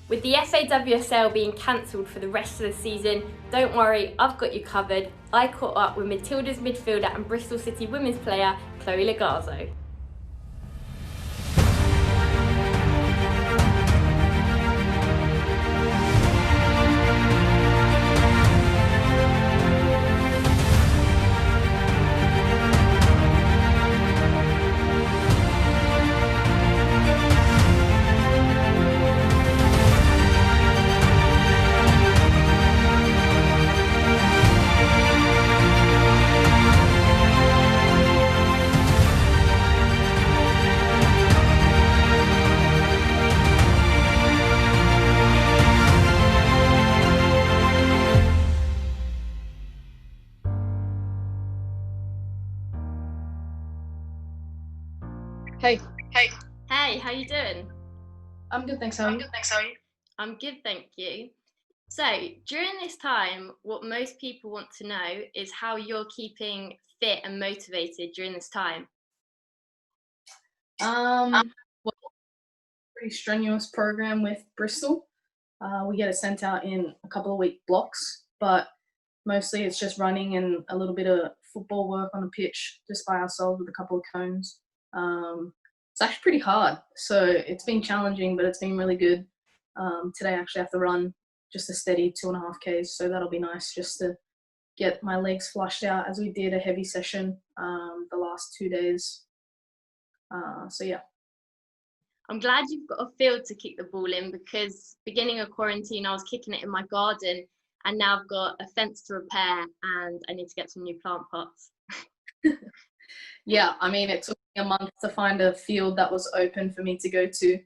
With the FAWSL being cancelled for the rest of the season, don't worry, I've got you covered. I caught up with Matildas midfielder and Bristol City women's player Chloe Logarzo. Hey. Hey, how you doing? I'm good, thanks. How are you? I'm good, thank you. So, during this time, what most people want to know is how you're keeping fit and motivated during this time. Well, pretty strenuous program with Bristol. We get it sent out in a couple of week blocks, but mostly it's just running and a little bit of football work on the pitch just by ourselves with a couple of cones. It's actually pretty hard, so it's been challenging, but it's been really good. Today I actually have to run just a steady 2.5 Ks, so that'll be nice just to get my legs flushed out as we did a heavy session the last 2 days. So yeah. I'm glad you've got a field to kick the ball in, because beginning of quarantine, I was kicking it in my garden, and now I've got a fence to repair and I need to get some new plant pots. Yeah, I mean, it took me a month to find a field that was open for me to go to.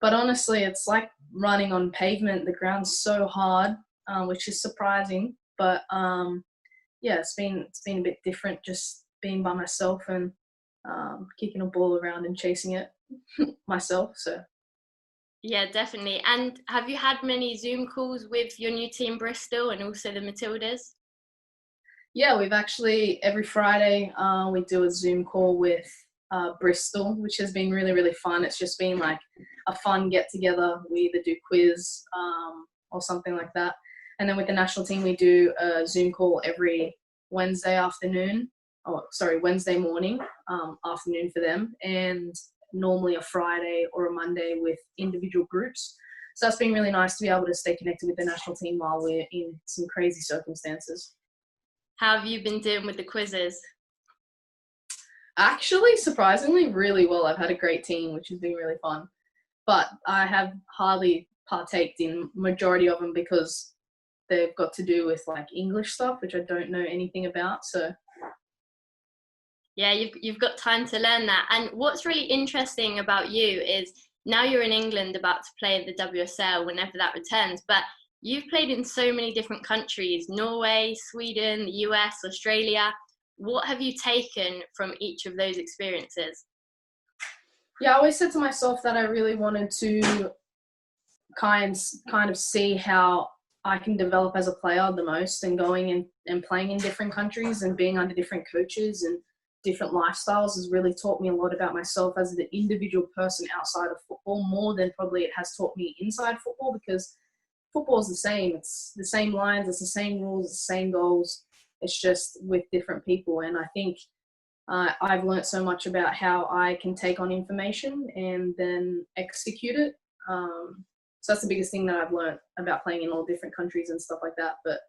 But honestly, it's like running on pavement. The ground's so hard, which is surprising. But yeah, it's been a bit different just being by myself and kicking a ball around and chasing it myself. So Yeah, definitely. And have you had many Zoom calls with your new team, Bristol, and also the Matildas? yeah, we've actually every Friday we do a Zoom call with Bristol, which has been really, really fun. It's just been like a fun get together. We either do quiz or something like that. And then with the national team, we do a Zoom call every Wednesday afternoon. Oh, sorry, Wednesday morning, afternoon for them, and normally a Friday or a Monday with individual groups. So that's been really nice to be able to stay connected with the national team while we're in some crazy circumstances. How have you been doing with the quizzes? Actually, surprisingly, really well. I've had a great team, which has been really fun. But I have hardly partaked in majority of them because they've got to do with like English stuff, which I don't know anything about. So Yeah, you've got time to learn that. And what's really interesting about you is now you're in England about to play in the WSL whenever that returns, but you've played in so many different countries: Norway, Sweden, the US, Australia. What have you taken from each of those experiences? yeah, I always said to myself that I really wanted to kind of see how I can develop as a player the most, and going and playing in different countries and being under different coaches and different lifestyles has really taught me a lot about myself as an individual person outside of football, more than probably it has taught me inside football, because football is the same. It's the same lines, it's the same rules, it's the same goals. It's just with different people. And I think I've learned so much about how I can take on information and then execute it. So that's the biggest thing that I've learned about playing in all different countries and stuff like that. But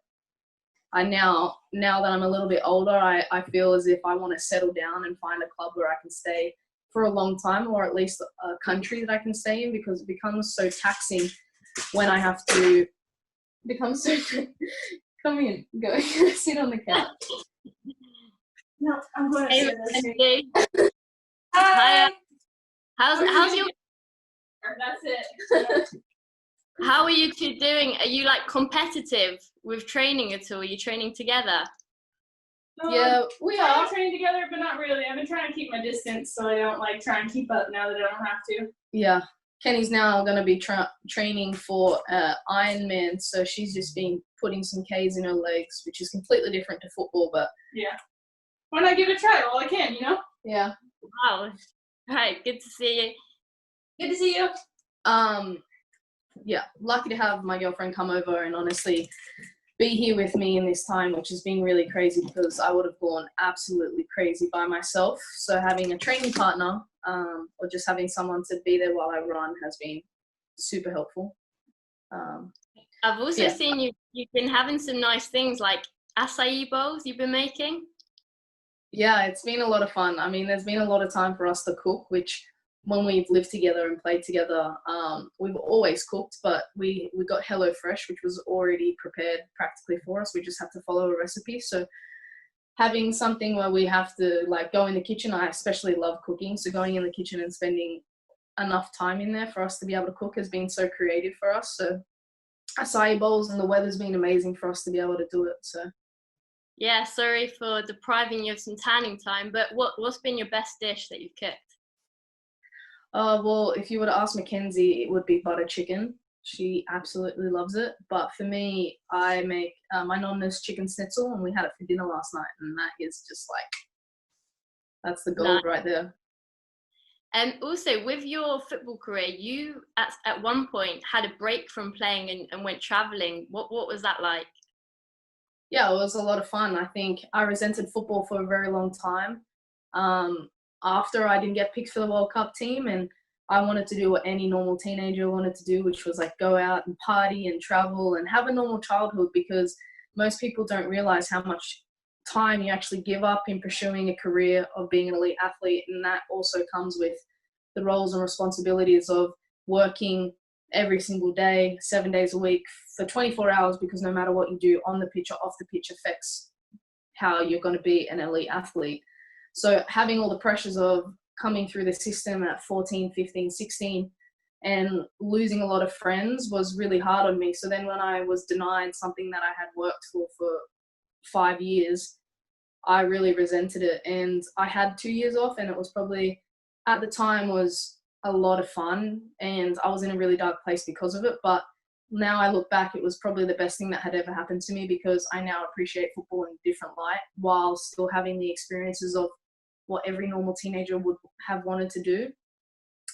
I now that I'm a little bit older, I feel as if I want to settle down and find a club where I can stay for a long time, or at least a country that I can stay in, because it becomes so taxing when I have to become so come in, go sit on the couch. No, I'm going to Hey, sit. Hi. How's your That's it. how are you two doing? Are you like competitive with training at all? Are you training together? Yeah, we are training together, but not really. I've been trying to keep my distance so I don't like try and keep up now that I don't have to. Yeah, Kenny's now going to be training for Ironman, so she's just been putting some Ks in her legs, which is completely different to football, but yeah. Why not give it a try while I can, you know? Yeah. Wow. Right, good to see you. Good to see you. yeah, lucky to have my girlfriend come over and honestly be here with me in this time, which has been really crazy because I would have gone absolutely crazy by myself. So having a training partner or just having someone to be there while I run has been super helpful. I've also Yeah. seen you've been having some nice things like acai bowls you've been making. Yeah, it's been a lot of fun. I mean, there's been a lot of time for us to cook, which when we've lived together and played together, we've always cooked, but we got HelloFresh, which was already prepared practically for us. We just had to follow a recipe. So having something where we have to like go in the kitchen, I especially love cooking. So going in the kitchen and spending enough time in there for us to be able to cook has been so creative for us. So acai bowls, and the weather's been amazing for us to be able to do it. So Yeah, sorry for depriving you of some tanning time, but what's been your best dish that you've cooked? well, if you were to ask Mackenzie, it would be butter chicken. She absolutely loves it. But for me, I make my nonna's chicken schnitzel, and we had it for dinner last night, and that is just like, that's the gold right there. And also, with your football career, you at one point had a break from playing and went traveling. What was that like? Yeah, it was a lot of fun. I think I resented football for a very long time. After I didn't get picked for the World Cup team, and I wanted to do what any normal teenager wanted to do, which was like go out and party and travel and have a normal childhood, because most people don't realize how much time you actually give up in pursuing a career of being an elite athlete. And that also comes with the roles and responsibilities of working every single day, 7 days a week for 24 hours, because no matter what you do on the pitch or off the pitch affects how you're going to be an elite athlete. So having all the pressures of coming through the system at 14, 15, 16 and losing a lot of friends was really hard on me. So then when I was denied something that I had worked for 5 years, I really resented it. And I had 2 years off, and it was probably, at the time, was a lot of fun, and I was in a really dark place because of it. But now I look back, it was probably the best thing that had ever happened to me, because I now appreciate football in a different light while still having the experiences of what every normal teenager would have wanted to do,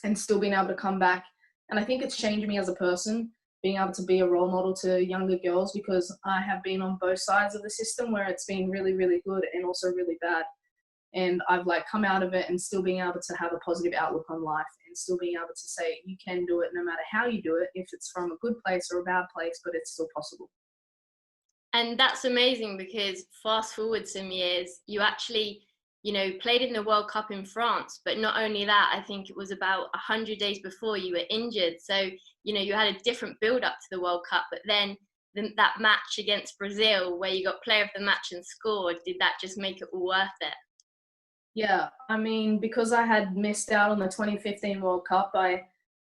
and still being able to come back. And I think it's changed me as a person, being able to be a role model to younger girls, because I have been on both sides of the system where it's been really, really good and also really bad. And I've like come out of it and still being able to have a positive outlook on life, and still being able to say you can do it no matter how you do it, if it's from a good place or a bad place, but it's still possible. And that's amazing, because fast forward some years, you actually, played in the World Cup in France. But not only that, I think it was about 100 days before you were injured. So, you had a different build up to the World Cup. But then that match against Brazil where you got player of the match and scored, did that just make it all worth it? Yeah, I mean, because I had missed out on the 2015 World Cup, I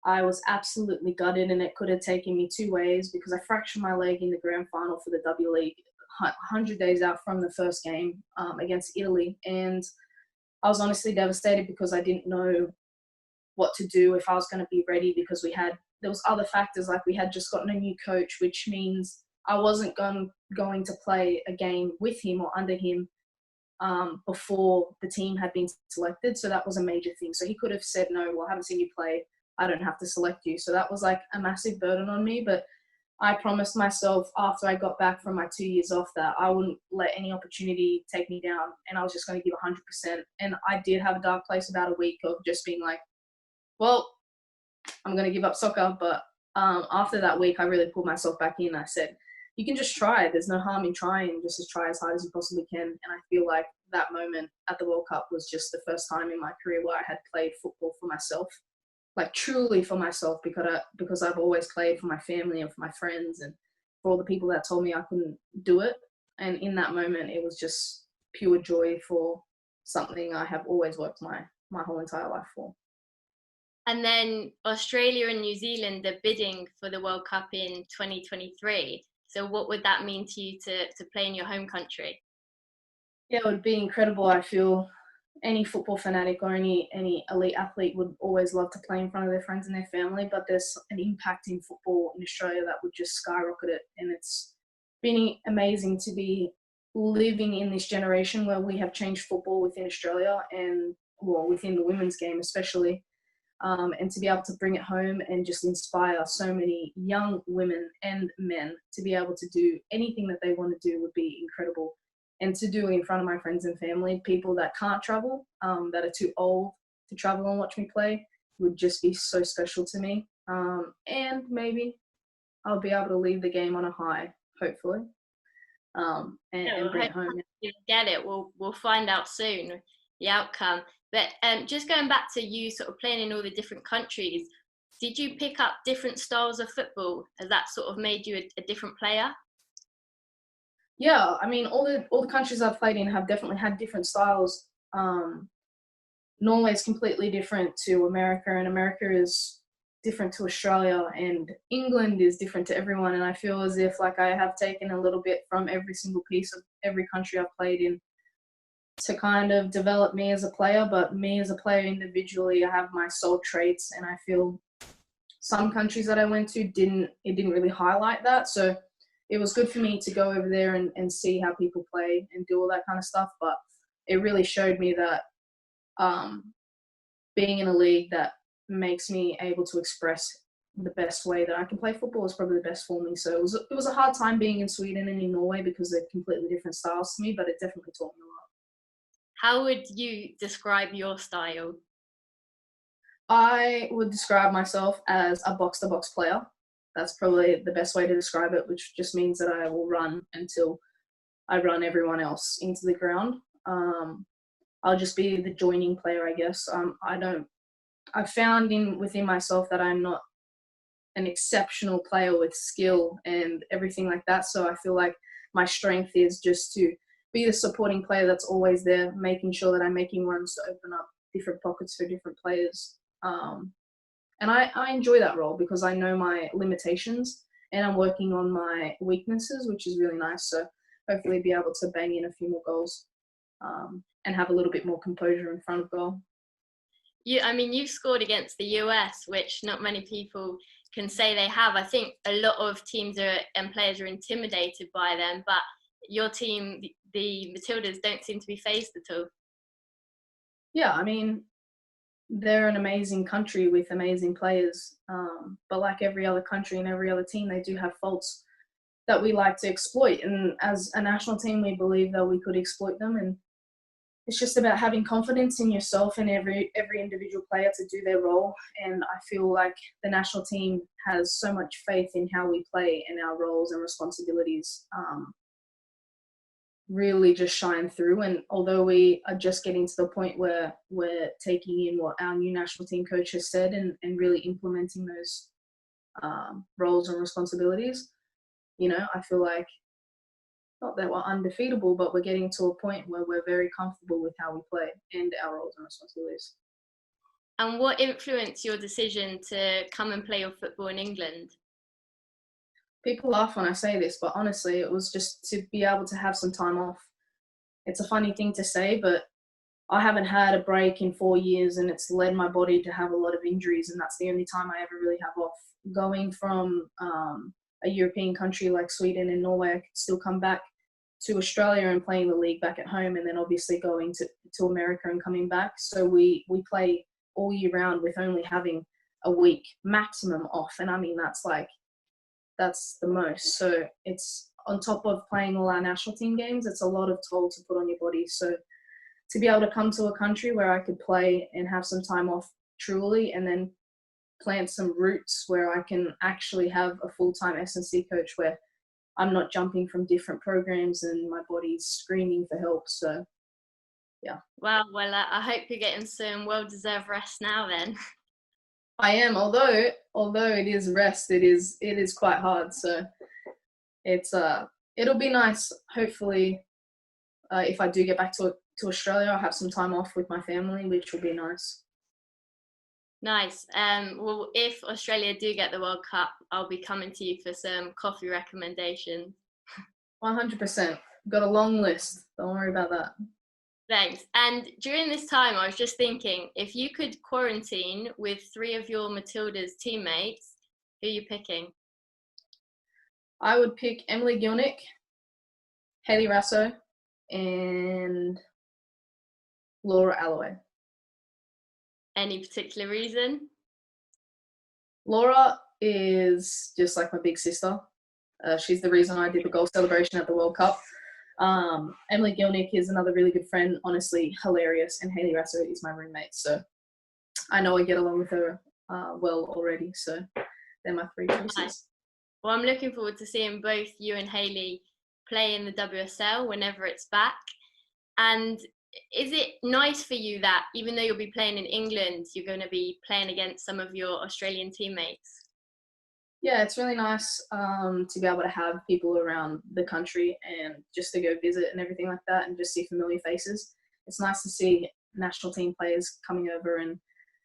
was absolutely gutted, and it could have taken me 2 ways, because I fractured my leg in the grand final for the W League 100 days out from the first game against Italy. And I was honestly devastated, because I didn't know what to do, if I was going to be ready, because there was other factors, like we had just gotten a new coach, which means I wasn't going to play a game with him or under him before the team had been selected. So that was a major thing. So he could have said, no, well, I haven't seen you play, I don't have to select you. So that was like a massive burden on me. But I promised myself after I got back from my 2 years off that I wouldn't let any opportunity take me down, and I was just going to give 100%. And I did have a dark place about a week of just being like, well, I'm going to give up soccer. But after that week, I really pulled myself back in. I said, you can just try. There's no harm in trying. Just try as hard as you possibly can. And I feel like that moment at the World Cup was just the first time in my career where I had played football for myself, like truly for myself, because I've always played for my family and for my friends and for all the people that told me I couldn't do it. And in that moment, it was just pure joy for something I have always worked my whole entire life for. And then Australia and New Zealand are bidding for the World Cup in 2023. So what would that mean to you to play in your home country? Yeah, it would be incredible. I feel any football fanatic or any elite athlete would always love to play in front of their friends and their family, but there's an impact in football in Australia that would just skyrocket it. And it's been amazing to be living in this generation where we have changed football within Australia, and well, within the women's game especially, and to be able to bring it home and just inspire so many young women and men to be able to do anything that they want to do would be incredible. And to do it in front of my friends and family, people that can't travel, that are too old to travel and watch me play, would just be so special to me. And maybe I'll be able to leave the game on a high, hopefully, and bring it home. You'll get it. We'll find out soon the outcome. But just going back to you sort of playing in all the different countries, did you pick up different styles of football? Has that sort of made you a different player? Yeah, I mean, all the countries I've played in have definitely had different styles. Norway is completely different to America, and America is different to Australia, and England is different to everyone. And I feel as if like I have taken a little bit from every single piece of every country I've played in to kind of develop me as a player. But me as a player individually, I have my sole traits, and I feel some countries that I went to didn't really highlight that. So it was good for me to go over there and see how people play and do all that kind of stuff. But it really showed me that being in a league that makes me able to express the best way that I can play football is probably the best for me. So it was a hard time being in Sweden and in Norway because they're completely different styles to me, but it definitely taught me a lot. How would you describe your style? I would describe myself as a box-to-box player. That's probably the best way to describe it, which just means that I will run until I run everyone else into the ground. I'll just be the joining player, I guess. I've found within myself that I'm not an exceptional player with skill and everything like that. So I feel like my strength is just to be the supporting player that's always there, making sure that I'm making runs to open up different pockets for different players. And I enjoy that role because I know my limitations and I'm working on my weaknesses, which is really nice. So hopefully be able to bang in a few more goals and have a little bit more composure in front of goal. You've scored against the US, which not many people can say they have. I think a lot of teams and players are intimidated by them, but your team, the Matildas, don't seem to be phased at all. Yeah, I mean, they're an amazing country with amazing players, but like every other country and every other team, they do have faults that we like to exploit. And as a national team, we believe that we could exploit them. And it's just about having confidence in yourself and every individual player to do their role. And I feel like the national team has so much faith in how we play and our roles and responsibilities really just shine through. And although we are just getting to the point where we're taking in what our new national team coach has said and really implementing those roles and responsibilities, I feel like not that we're undefeatable, but we're getting to a point where we're very comfortable with how we play and our roles and responsibilities. And what influenced your decision to come and play your football in England? People laugh when I say this, but honestly, it was just to be able to have some time off. It's a funny thing to say, but I haven't had a break in 4 years and it's led my body to have a lot of injuries, and that's the only time I ever really have off. Going from a European country like Sweden and Norway, I could still come back to Australia and playing the league back at home, and then obviously going to America and coming back. So we play all year round with only having a week maximum off, and I mean that's the most. So it's on top of playing all our national team games, it's a lot of toll to put on your body. So to be able to come to a country where I could play and have some time off truly, and then plant some roots where I can actually have a full-time S&C coach where I'm not jumping from different programs and my body's screaming for help. So, yeah. Well, I hope you're getting some well-deserved rest now then. I am, although it is rest, it is quite hard. So it'll be nice. Hopefully, if I do get back to Australia, I'll have some time off with my family, which will be nice. Nice. Well, if Australia do get the World Cup, I'll be coming to you for some coffee recommendations. 100%. Got a long list. Don't worry about that. Thanks. And during this time, I was just thinking, if you could quarantine with 3 of your Matildas teammates, who are you picking? I would pick Emily Gilnick, Hayley Rasso, and Laura Alloway. Any particular reason? Laura is just like my big sister. She's the reason I did the goal celebration at the World Cup. Emily Gilnick is another really good friend, honestly hilarious, and Hayley Rasser is my roommate. So I know I get along with her well already. So they're my three choices. Nice. Well, I'm looking forward to seeing both you and Hayley play in the WSL whenever it's back. And is it nice for you that even though you'll be playing in England, you're going to be playing against some of your Australian teammates? Yeah, it's really nice to be able to have people around the country and just to go visit and everything like that and just see familiar faces. It's nice to see national team players coming over and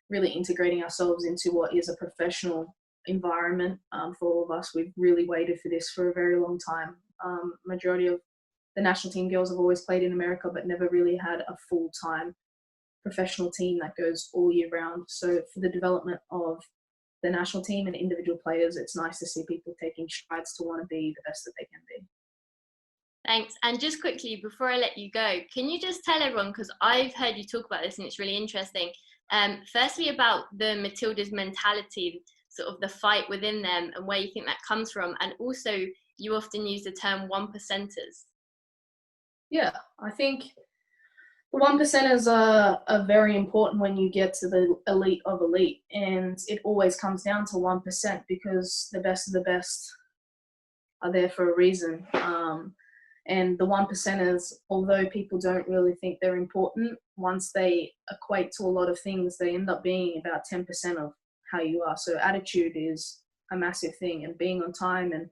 really integrating ourselves into what is a professional environment for all of us. We've really waited for this for a very long time. Majority of the national team girls have always played in America but never really had a full-time professional team that goes all year round. So for the development of the national team and individual players, it's nice to see people taking strides to want to be the best that they can be. Thanks. And just quickly, before I let you go, can you just tell everyone, because I've heard you talk about this and it's really interesting, firstly about the Matildas mentality, sort of the fight within them and where you think that comes from, and also you often use the term 1%ers. Yeah, I think the 1%ers are very important when you get to the elite of elite, and it always comes down to 1% because the best of the best are there for a reason. And the 1%ers, although people don't really think they're important, once they equate to a lot of things, they end up being about 10% of how you are. So attitude is a massive thing, and being on time and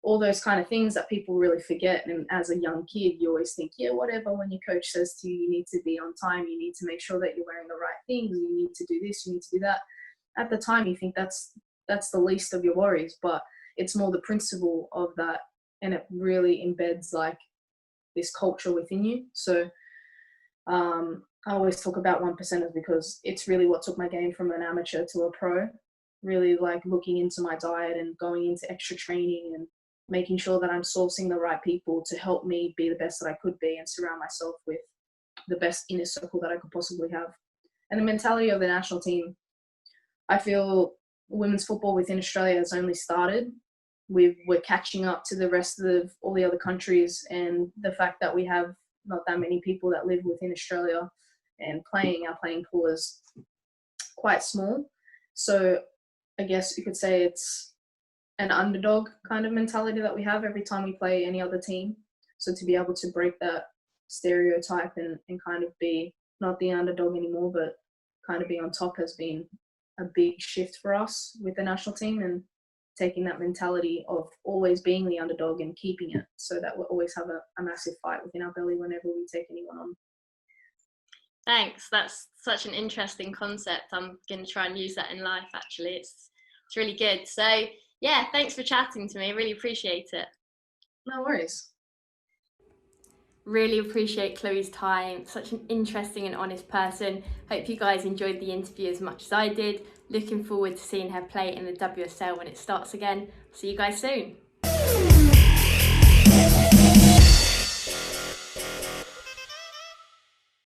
all those kind of things that people really forget. And as a young kid, you always think, yeah, whatever, when your coach says to you, you need to be on time, you need to make sure that you're wearing the right things, you need to do this, you need to do that. At the time, you think that's the least of your worries, but it's more the principle of that, and it really embeds like this culture within you. So I always talk about 1%ers because it's really what took my game from an amateur to a pro, really like looking into my diet and going into extra training and making sure that I'm sourcing the right people to help me be the best that I could be and surround myself with the best inner circle that I could possibly have. And the mentality of the national team, I feel women's football within Australia has only started. We're catching up to the rest of all the other countries, and the fact that we have not that many people that live within Australia and our playing pool is quite small. So I guess you could say it's an underdog kind of mentality that we have every time we play any other team. So to be able to break that stereotype and kind of be not the underdog anymore, but kind of be on top has been a big shift for us with the national team, and taking that mentality of always being the underdog and keeping it so that we'll always have a massive fight within our belly whenever we take anyone on. Thanks. That's such an interesting concept. I'm going to try and use that in life, actually. It's really good. So yeah, thanks for chatting to me. I really appreciate it. No worries. Really appreciate Chloe's time. Such an interesting and honest person. Hope you guys enjoyed the interview as much as I did. Looking forward to seeing her play in the WSL when it starts again. See you guys soon.